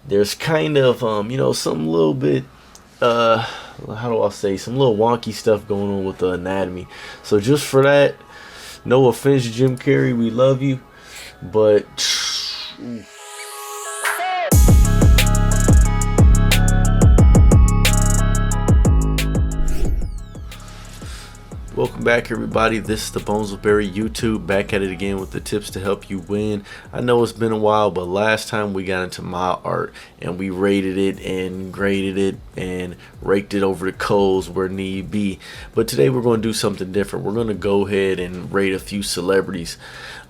there's kind of some little bit how do I say, some little wonky stuff going on with the anatomy. So just for that, no offense, Jim Carrey, we love you, but welcome back, everybody. This is the Bones with Barry YouTube, back at it again with the tips to help you win. I know it's been a while, but last time we got into my art and we rated it and graded it and raked it over the coals where need be. But today we're going to do something different. We're going to go ahead and rate a few celebrities.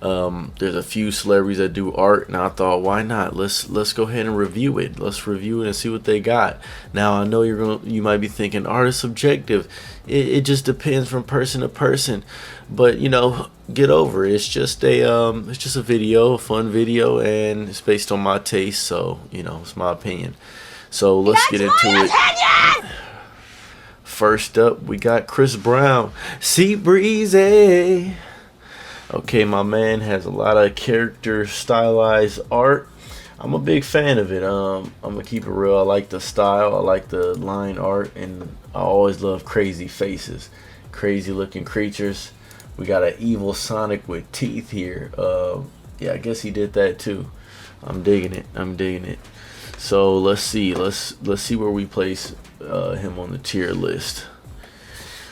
There's a few celebrities that do art, and I thought, why not? Let's go ahead and review it. Let's review it and see what they got. Now I know you might be thinking art is subjective. It just depends from person to person, but get over it. It's just a video, a fun video, and it's based on my taste, so it's my opinion. So let's get into it. First up, we got Chris Brown, Sea Breezy. Okay, my man has a lot of character stylized art. I'm a big fan of it. I'm gonna keep it real. I like the style. I like the line art, and I always love crazy faces, crazy looking creatures. We got an evil Sonic with teeth here. Yeah, I guess he did that too. I'm digging it. I'm digging it. So let's see. Let's see where we place him on the tier list.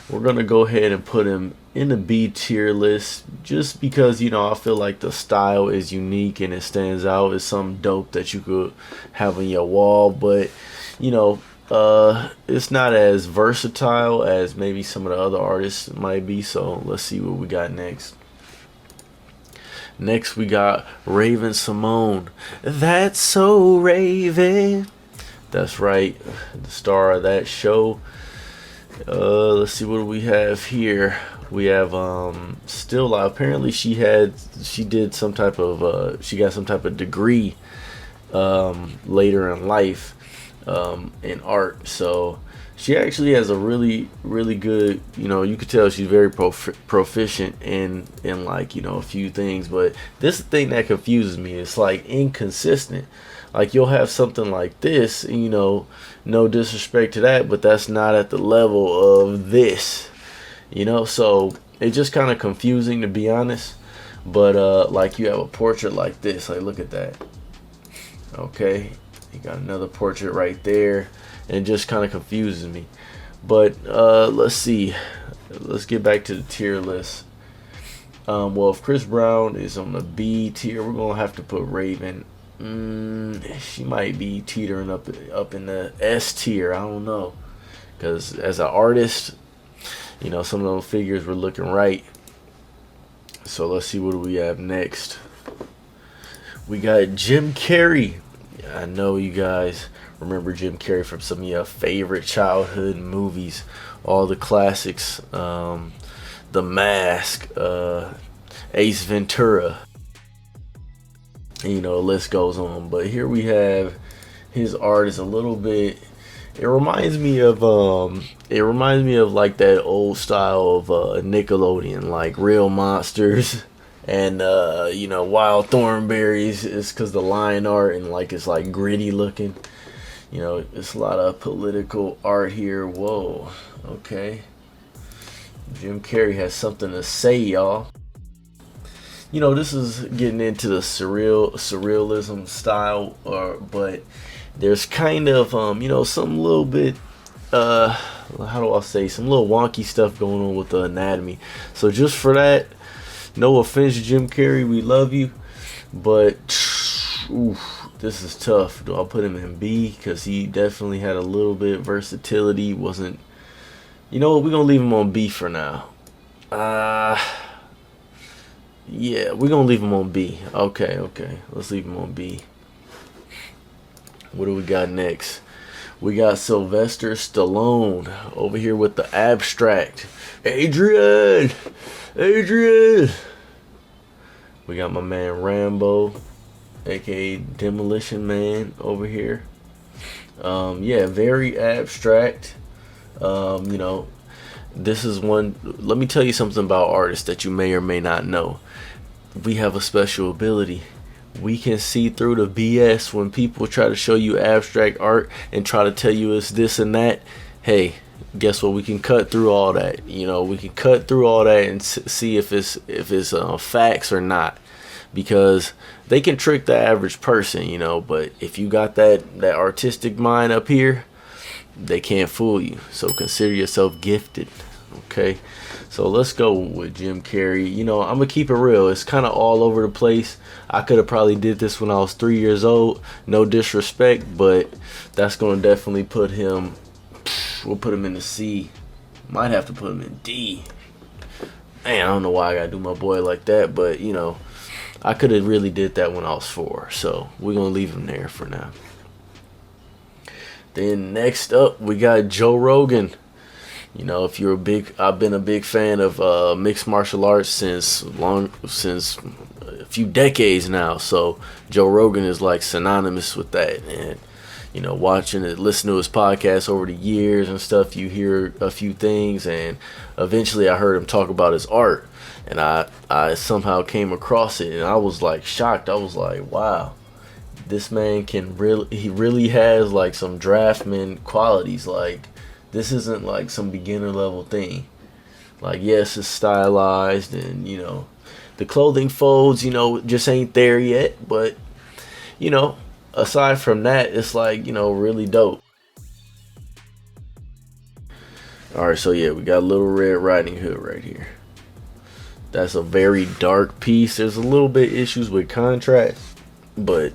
We're gonna go ahead and put him in the B tier list, just because I feel like the style is unique and it stands out. It's something dope that you could have on your wall, but it's not as versatile as maybe some of the other artists might be. So let's see what we got next. Next we got Raven-Symoné. That's so Raven. That's right, the star of that show. Let's see, what do we have here? We have Still Life. Apparently she got some type of degree later in life in art. So she actually has a really good, you could tell she's very proficient in like a few things. But this thing that confuses me, it's like inconsistent. Like you'll have something like this, no disrespect to that, but that's not at the level of this, so it's just kind of confusing, to be honest. But like you have a portrait like this, like look at that. Okay, you got another portrait right there, and it just kind of confuses me. But let's see, let's get back to the tier list. Well, if Chris Brown is on the B tier, we're gonna have to put Raven. She might be teetering up in the S tier. I don't know, because as an artist, some of those figures were looking right. So let's see, what do we have next. We got Jim Carrey. I know you guys remember Jim Carrey from some of your favorite childhood movies, all the classics, The Mask, Ace Ventura. The list goes on. But here we have his art is a little bit, it reminds me of like that old style of Nickelodeon, like Real Monsters and Wild Thornberrys. It's because the line art, and like it's like gritty looking. It's a lot of political art here. Whoa, okay. Jim Carrey has something to say, y'all. This is getting into the surrealism style, but there's kind of some little bit how do I say, some little wonky stuff going on with the anatomy. So just for that, no offense, Jim Carrey, we love you, but this is tough. Do I put him in B? Because he definitely had a little bit of versatility. Wasn't, we're gonna leave him on B for now. Yeah, we're gonna leave him on B. Okay, let's leave him on B. What do we got next? We got Sylvester Stallone over here with the abstract. Adrian. We got my man Rambo, aka Demolition Man, over here. Yeah, very abstract. This is one. Let me tell you something about artists that you may or may not know. We have a special ability. We can see through the BS when people try to show you abstract art and try to tell you it's this and that. Hey, guess what? We can cut through all that. We can cut through all that and see if it's facts or not, because they can trick the average person. But if you got that artistic mind up here, they can't fool you. So consider yourself gifted. Okay, so let's go with Jim Carrey. I'm gonna keep it real. It's kind of all over the place. I could have probably did this when I was 3 years old. No disrespect, but that's gonna definitely put him. We'll put him in the C. Might have to put him in D. Man, I don't know why I gotta do my boy like that, but I could have really did that when I was 4. So we're gonna leave him there for now. Then next up, we got Joe Rogan. If you're I've been a big fan of mixed martial arts since a few decades now. So Joe Rogan is like synonymous with that. And watching it, listening to his podcast over the years and stuff, you hear a few things. And eventually, I heard him talk about his art, and I somehow came across it, and I was like shocked. I was like, wow, this man he really has like some draftman qualities. Like, this isn't like some beginner level thing. Like, yes, it's stylized, and the clothing folds, just ain't there yet. But aside from that, it's like, really dope. Alright, so yeah, we got Little Red Riding Hood right here. That's a very dark piece. There's a little bit issues with contrast, but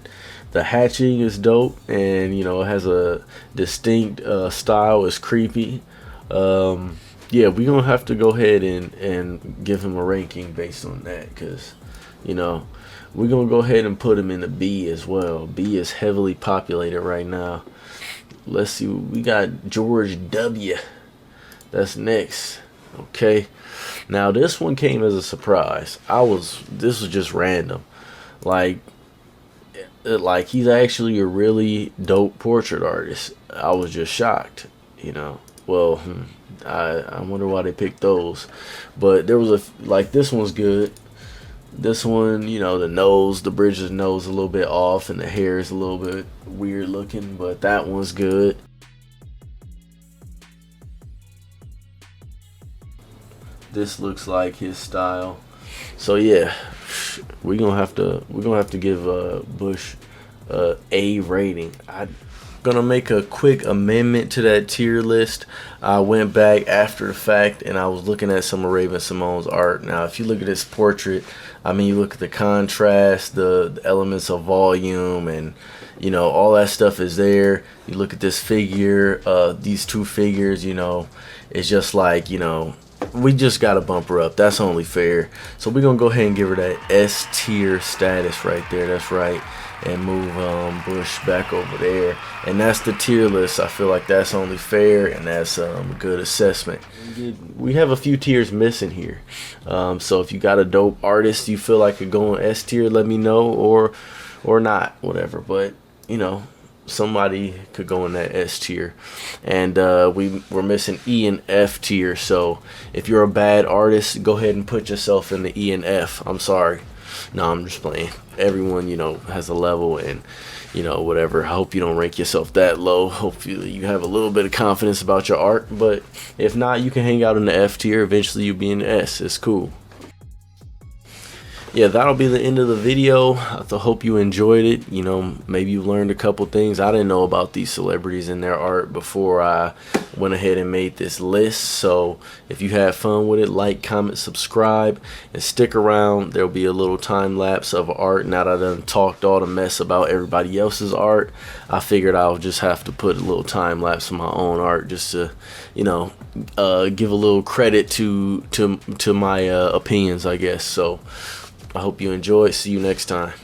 the hatching is dope, and it has a distinct style. It's creepy. Yeah, we're gonna have to go ahead and give him a ranking based on that, because we're gonna go ahead and put him in the B as well. B is heavily populated right now. Let's see, we got George W. That's next. Okay, now this one came as a surprise. This was just random. Like he's actually a really dope portrait artist. I was just shocked. Well, I wonder why they picked those. But there was this one's good. This one, the bridge of the nose is a little bit off, and the hair is a little bit weird looking, but that one's good. This looks like his style. So yeah, we're gonna have to give Bush A rating. I'm gonna make a quick amendment to that tier list. I went back after the fact, and I was looking at some of Raven-Symoné's art. Now, if you look at this portrait, you look at the contrast, the elements of volume, and all that stuff is there. You look at this figure, these two figures, it's just like, we just gotta bump her up. That's only fair. So we're gonna go ahead and give her that S tier status right there. That's right. And move Bush back over there. And that's the tier list. I feel like that's only fair, and that's a good assessment. We have a few tiers missing here. So if you got a dope artist you feel like could go on S tier, let me know, or not, whatever. But somebody could go in that S tier. And we're missing E and F tier. So if you're a bad artist, go ahead and put yourself in the E and F. I'm sorry. No, I'm just playing. Everyone, has a level, and, whatever. I hope you don't rank yourself that low. Hopefully you have a little bit of confidence about your art. But if not, you can hang out in the F tier. Eventually you'll be in the S. It's cool. Yeah, that'll be the end of the video. I hope you enjoyed it. Maybe you learned a couple things. I didn't know about these celebrities and their art before I went ahead and made this list. So if you had fun with it, like, comment, subscribe, and stick around. There'll be a little time lapse of art. Now that I done talked all the mess about everybody else's art, I figured I'll just have to put a little time lapse of my own art, just to give a little credit to my opinions, I guess. So I hope you enjoy. See you next time.